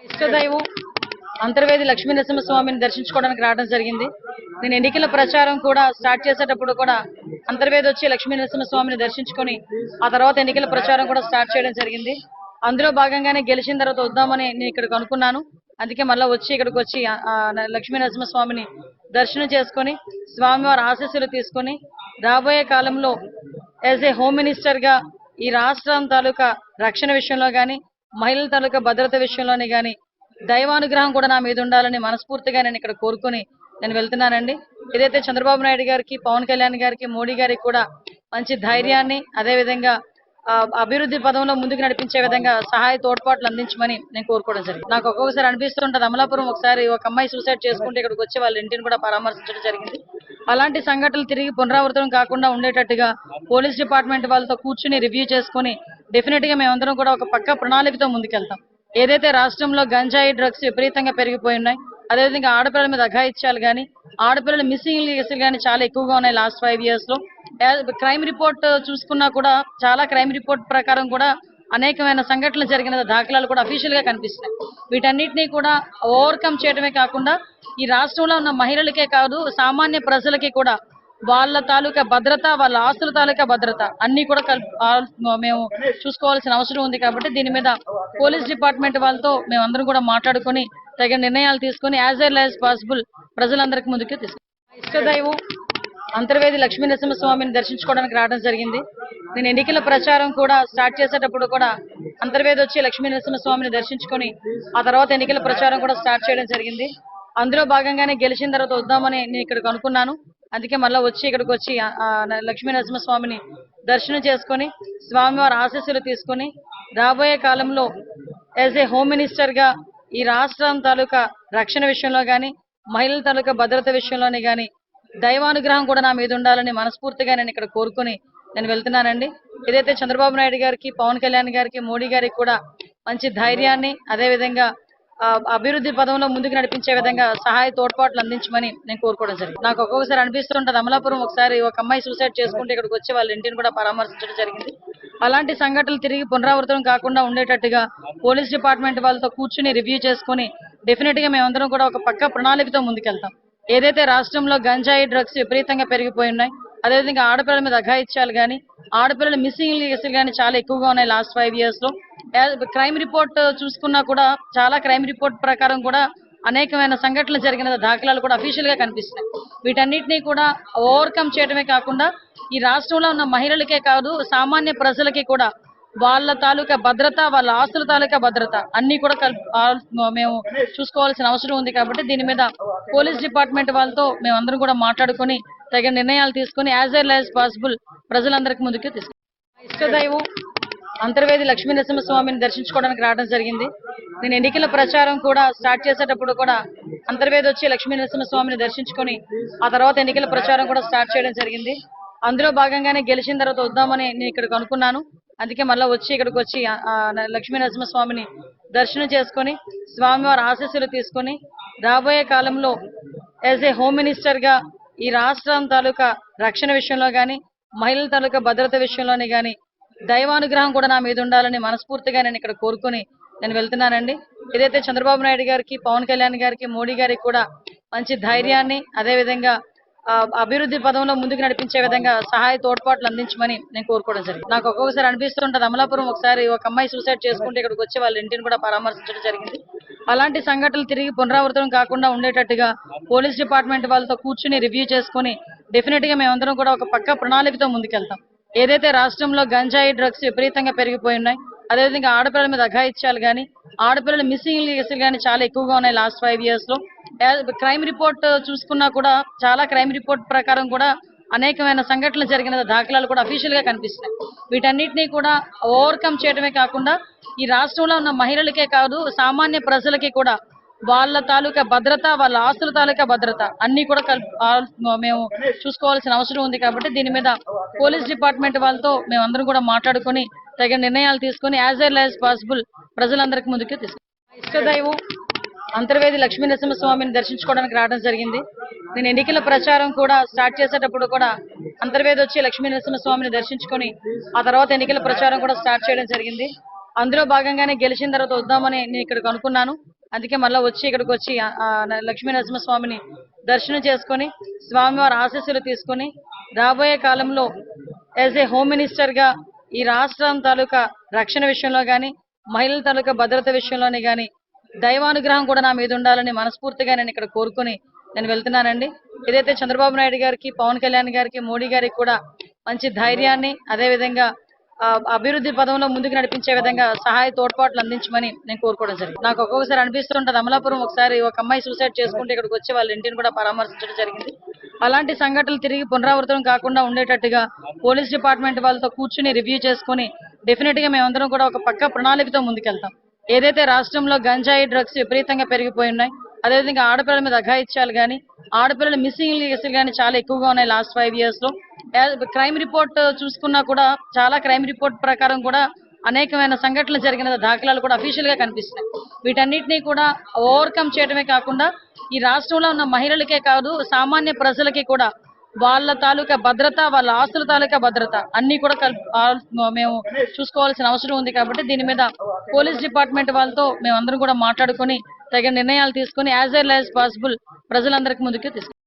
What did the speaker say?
ఇష్టదైవం అంతర్వేది లక్ష్మీ నరసింహస్వామిని దర్శించుకోవడానికి రావడం జరిగింది. నేను ఎన్నికల ప్రచారం కూడా స్టార్ట్ చేసేటప్పుడు కూడా అంతర్వేది వచ్చి లక్ష్మీ నరసింహస్వామిని దర్శించుకొని ఆ తర్వాత ఎన్నికల ప్రచారం కూడా స్టార్ట్ చేయడం జరిగింది. అందులో భాగంగానే గెలిచిన తర్వాత వద్దామని నేను ఇక్కడికి అనుకున్నాను. అందుకే మళ్ళీ ఇక్కడికి వచ్చి లక్ష్మీ నరసింహస్వామిని దర్శనం చేసుకొని స్వామివారి ఆశీస్సులు తీసుకొని రాబోయే కాలంలో యాజ్ ఏ హోమ్ మినిస్టర్ గా ఈ రాష్ట్రం తాలూకా రక్షణ విషయంలో కానీ మహిళల తాలూకా భద్రత విషయంలోనే కానీ దైవానుగ్రహం కూడా నా మీద ఉండాలని మనస్ఫూర్తిగా నేను ఇక్కడ కోరుకొని నేను వెళ్తున్నానండి. ఏదైతే చంద్రబాబు నాయుడు గారికి, పవన్ కళ్యాణ్ గారికి, మోడీ గారికి కూడా మంచి ధైర్యాన్ని, అదేవిధంగా అభివృద్ధి పదంలో ముందుకు నడిపించే విధంగా సహాయ తోడ్పాట్లు అందించమని నేను కోరుకోవడం జరిగింది. నాకు ఒక్కొక్కసారి అనిపిస్తుంటది, అమలాపురం ఒకసారి ఒక అమ్మాయి సూసైడ్ చేసుకుంటే ఇక్కడికి వచ్చి వాళ్ళ ఇంటిని కూడా పరామర్శించడం జరిగింది. అలాంటి సంఘటనలు తిరిగి పునరావృతం కాకుండా ఉండేటట్టుగా పోలీస్ డిపార్ట్మెంట్ వాళ్ళతో కూర్చుని రివ్యూ చేసుకుని డెఫినెట్ గా మేమందరం కూడా ఒక పక్క ప్రణాళికతో ముందుకెళ్తాం. ఏదైతే రాష్ట్రంలో గంజాయి డ్రగ్స్ విపరీతంగా పెరిగిపోయి ఉన్నాయి, అదేవిధంగా ఆడపిల్లల మీద అఘాయిత్యాలు కానీ ఆడపిల్లల మిస్సింగ్ కేసులు కానీ చాలా ఎక్కువగా ఉన్నాయి లాస్ట్ 5 years లో. క్రైమ్ రిపోర్ట్ చూసుకున్నా కూడా చాలా క్రైమ్ రిపోర్ట్ ప్రకారం కూడా అనేకమైన సంఘటనలు జరిగిన దాఖలాలు కూడా అఫీషియల్ గా కనిపిస్తున్నాయి. వీటన్నిటినీ కూడా ఓవర్కమ్ చేయడమే కాకుండా ఈ రాష్ట్రంలో ఉన్న మహిళలకే కాదు సామాన్య ప్రజలకి కూడా వాళ్ళ తాలూకా భద్రత, వాళ్ళ ఆస్తుల తాలూకా భద్రత అన్ని కూడా మేము చూసుకోవాల్సిన అవసరం ఉంది. కాబట్టి దీని మీద పోలీస్ డిపార్ట్మెంట్ వాళ్ళతో మేమందరం కూడా మాట్లాడుకొని తగిన నిర్ణయాలు తీసుకొని యాజ్ ఎర్లీ యాజ్ పాసిబుల్ ప్రజలందరికీ ముందుకు తీసుకుంటాం. ఇష్టదైవం అంతర్వేది లక్ష్మీ నరసింహస్వామిని దర్శించుకోవడానికి రావడం జరిగింది. నేను ఎన్నికల ప్రచారం కూడా స్టార్ట్ చేసేటప్పుడు కూడా అంతర్వేది వచ్చి లక్ష్మీ నరసింహస్వామిని దర్శించుకొని ఆ తర్వాత ఎన్నికల ప్రచారం కూడా స్టార్ట్ చేయడం జరిగింది. అందులో భాగంగానే గెలిచిన తర్వాత వద్దామని నేను ఇక్కడికి అనుకున్నాను. అందుకే మళ్ళీ ఇక్కడికి వచ్చి లక్ష్మీ నరసింహస్వామిని దర్శనం చేసుకొని స్వామివారి ఆశీస్సులు తీసుకొని రాబోయే కాలంలో యాజ్ ఏ హోమ్ మినిస్టర్ గా ఈ రాష్ట్రం తాలూకా రక్షణ విషయంలో కానీ మహిళల తాలూకా భద్రత విషయంలోనే కానీ దైవానుగ్రహం కూడా నా మీద ఉండాలని మనస్ఫూర్తిగా నేను ఇక్కడ కోరుకొని నేను వెళ్తున్నానండి. ఏదైతే చంద్రబాబు నాయుడు గారికి, పవన్ కళ్యాణ్ గారికి, మోడీ గారికి కూడా మంచి ధైర్యాన్ని, అదేవిధంగా అభివృద్ధి పదంలో ముందుకు నడిపించే విధంగా సహాయ తోడ్పాట్లు అందించమని నేను కోరుకోవడం జరిగింది. నాకు ఒక్కొక్కసారి అనిపిస్తుంటది, అమలాపురం ఒకసారి ఒక అమ్మాయి సూసైడ్ చేసుకుంటే ఇక్కడికి వచ్చి వాళ్ళ ఇంటిని కూడా పరామర్శించడం జరిగింది. అలాంటి సంఘటనలు తిరిగి పునరావృతం కాకుండా ఉండేటట్టుగా పోలీస్ డిపార్ట్మెంట్ వాళ్ళతో కూర్చుని రివ్యూ చేసుకుని డెఫినెట్ గా మేమందరం కూడా ఒక పక్క ప్రణాళికతో ముందుకెళ్తాం. ఏదైతే రాష్ట్రంలో గంజాయి డ్రగ్స్ విపరీతంగా పెరిగిపోయి ఉన్నాయి, అదేవిధంగా ఆడపిల్లల మీద అఘాయిత్యాలు కానీ ఆడపిల్లల మిస్సింగ్ కేసులు కానీ చాలా ఎక్కువగా ఉన్నాయి లాస్ట్ 5 years లో. క్రైమ్ రిపోర్ట్ చూసుకున్నా కూడా చాలా క్రైమ్ రిపోర్ట్ ప్రకారం కూడా అనేకమైన సంఘటనలు జరిగిన దాఖలాలు కూడా అఫీషియల్ గా కనిపిస్తున్నాయి. వీటన్నిటినీ కూడా ఓవర్కమ్ చేయడమే కాకుండా ఈ రాష్ట్రంలో ఉన్న మహిళలకే కాదు సామాన్య ప్రజలకి కూడా వాళ్ళ తాలూకా భద్రత, వాళ్ళ ఆస్తుల తాలూకా భద్రత అన్ని కూడా మేము చూసుకోవాల్సిన అవసరం ఉంది. కాబట్టి దీని మీద పోలీస్ డిపార్ట్మెంట్ వాళ్ళతో మేమందరం కూడా మాట్లాడుకొని తగిన నిర్ణయాలు తీసుకొని యాజ్ ఎర్లీ యాజ్ పాసిబుల్ ప్రజలందరికీ ముందుకు తీసుకుంటాం. ఇష్టదైవం అంతర్వేది లక్ష్మీ నరసింహస్వామిని దర్శించుకోవడానికి రావడం జరిగింది. నేను ఎన్నికల ప్రచారం కూడా స్టార్ట్ చేసేటప్పుడు కూడా అంతర్వేది వచ్చి లక్ష్మీ నరసింహస్వామిని దర్శించుకొని ఆ తర్వాత ఎన్నికల ప్రచారం కూడా స్టార్ట్ చేయడం జరిగింది. అందులో భాగంగానే గెలిచిన తర్వాత వద్దామని నేను ఇక్కడికి అనుకున్నాను. అందుకే మళ్ళీ ఇక్కడికి వచ్చి లక్ష్మీ నరసింహస్వామిని దర్శనం చేసుకొని స్వామివారి ఆశీస్సులు తీసుకొని రాబోయే కాలంలో యాజ్ ఏ హోమ్ మినిస్టర్ గా ఈ రాష్ట్రం తాలూకా రక్షణ విషయంలో కానీ మహిళల తాలూకా భద్రత విషయంలోనే కానీ దైవానుగ్రహం కూడా నా మీద ఉండాలని మనస్ఫూర్తిగా నేను ఇక్కడ కోరుకొని నేను వెళ్తున్నానండి. ఏదైతే చంద్రబాబు నాయుడు గారికి, పవన్ కళ్యాణ్ గారికి, మోడీ గారికి కూడా మంచి ధైర్యాన్ని, అదేవిధంగా అభివృద్ధి పదంలో ముందుకు నడిపించే విధంగా సహాయ తోడ్పాట్లు అందించమని నేను కోరుకోవడం జరిగింది. నాకు ఒక్కొక్కసారి అనిపిస్తుంటది, అమలాపురం ఒకసారి ఒక అమ్మాయి సూసైడ్ చేసుకుంటే ఇక్కడికి వచ్చి వాళ్ళ ఇంటిని కూడా పరామర్శించడం జరిగింది. అలాంటి సంఘటనలు తిరిగి పునరావృతం కాకుండా ఉండేటట్టుగా పోలీస్ డిపార్ట్మెంట్ వాళ్ళతో కూర్చుని రివ్యూ చేసుకుని డెఫినెట్ గా మేమందరం కూడా ఒక పక్క ప్రణాళికతో ముందుకెళ్తాం. ఏదైతే రాష్ట్రంలో గంజాయి డ్రగ్స్ విపరీతంగా పెరిగిపోయి ఉన్నాయి, అదేవిధంగా ఆడపిల్లల మీద అఘాయిత్యాలు కానీ ఆడపిల్లల మిస్సింగ్ కేసులు కానీ చాలా ఎక్కువగా ఉన్నాయి లాస్ట్ 5 years లో. క్రైమ్ రిపోర్ట్ చూసుకున్నా కూడా చాలా క్రైమ్ రిపోర్ట్ ప్రకారం కూడా అనేకమైన సంఘటనలు జరిగిన దాఖలాలు కూడా అఫీషియల్ గా కనిపిస్తున్నాయి. వీటన్నిటినీ కూడా ఓవర్కమ్ చేయడమే కాకుండా ఈ రాష్ట్రంలో ఉన్న మహిళలకే కాదు సామాన్య ప్రజలకి కూడా వాళ్ళ తాలూకా భద్రత, వాళ్ళ ఆస్తుల తాలూకా భద్రత అన్ని కూడా మేము చూసుకోవాల్సిన అవసరం ఉంది. కాబట్టి దీని మీద పోలీస్ డిపార్ట్మెంట్ వాళ్ళతో మేమందరం కూడా మాట్లాడుకొని తగిన నిర్ణయాలు తీసుకొని యాజ్ ఎర్లీ యాజ్ పాసిబుల్ ప్రజలందరికీ ముందుకు తీసుకుంటాం. ఇష్టదైవం అంతర్వేది లక్ష్మీ నరసింహస్వామిని దర్శించుకోవడానికి రావడం జరిగింది. నేను ఎన్నికల ప్రచారం కూడా స్టార్ట్ చేసేటప్పుడు కూడా అంతర్వేది వచ్చి లక్ష్మీ నరసింహస్వామిని దర్శించుకొని ఆ తర్వాత ఎన్నికల ప్రచారం కూడా స్టార్ట్ చేయడం జరిగింది. అందులో భాగంగానే గెలిచిన తర్వాత వద్దామని నేను ఇక్కడికి అనుకున్నాను. అందుకే మళ్ళీ ఇక్కడికి వచ్చి లక్ష్మీ నరసింహస్వామిని దర్శనం చేసుకొని స్వామివారి ఆశీస్సులు తీసుకొని రాబోయే కాలంలో యాజ్ ఏ హోమ్ మినిస్టర్ గా ఈ రాష్ట్రం తాలూకా రక్షణ విషయంలో గాని మహిళల తాలూకా భద్రత విషయంలోనే గాని దైవానుగ్రహం కూడా నా మీద ఉండాలని మనస్ఫూర్తిగా నేను ఇక్కడ కోరుకుని నేను వెళ్తున్నానండి. ఏదైతే చంద్రబాబు నాయుడు గారికి, పవన్ కళ్యాణ్ గారికి, మోడీ గారికి కూడా మంచి ధైర్యాన్ని, అదేవిధంగా అభివృద్ధి పదంలో ముందుకు నడిపించే విధంగా సహాయ తోడ్పాట్లు అందించమని నేను కోరుకోవడం జరిగింది. నాకు ఒక్కొక్కసారి అనిపిస్తుంటది, అమలాపురం ఒకసారి ఒక అమ్మాయి సూసైడ్ చేసుకుంటే ఇక్కడికి వచ్చి వాళ్ళ ఇంటిని కూడా పరామర్శించడం జరిగింది. అలాంటి సంఘటనలు తిరిగి పునరావృతం కాకుండా ఉండేటట్టుగా పోలీస్ డిపార్ట్మెంట్ వాళ్ళతో కూర్చుని రివ్యూ చేసుకుని డెఫినెట్ గా మేమందరం కూడా ఒక పక్క ప్రణాళికతో ముందుకెళ్తాం. ఏదైతే రాష్ట్రంలో గంజాయి డ్రగ్స్ విపరీతంగా పెరిగిపోయి ఉన్నాయి, అదేవిధంగా ఆడపిల్లల మీద అఘాయిత్యాలు కానీ ఆడపిల్లల మిస్సింగ్ కేసులు కానీ చాలా ఎక్కువగా ఉన్నాయి లాస్ట్ 5 years లో. క్రైమ్ రిపోర్ట్ చూసుకున్నా కూడా చాలా క్రైమ్ రిపోర్ట్ ప్రకారం కూడా అనేకమైన సంఘటనలు జరిగిన దాఖలాలు కూడా అఫీషియల్ గా కనిపిస్తున్నాయి. వీటన్నిటినీ కూడా ఓవర్కమ్ చేయడమే కాకుండా ఈ రాష్ట్రంలో ఉన్న మహిళలకే కాదు సామాన్య ప్రజలకి కూడా వాళ్ళ తాలూకా భద్రత, వాళ్ళ ఆస్తుల తాలూకా భద్రత అన్ని కూడా మేము చూసుకోవాల్సిన అవసరం ఉంది. కాబట్టి దీని మీద పోలీస్ డిపార్ట్మెంట్ వాళ్ళతో మేమందరం కూడా మాట్లాడుకొని తగిన నిర్ణయాలు తీసుకొని యాజ్ ఎర్లీ యాజ్ పాసిబుల్ ప్రజలందరికీ ముందుకు తీసుకు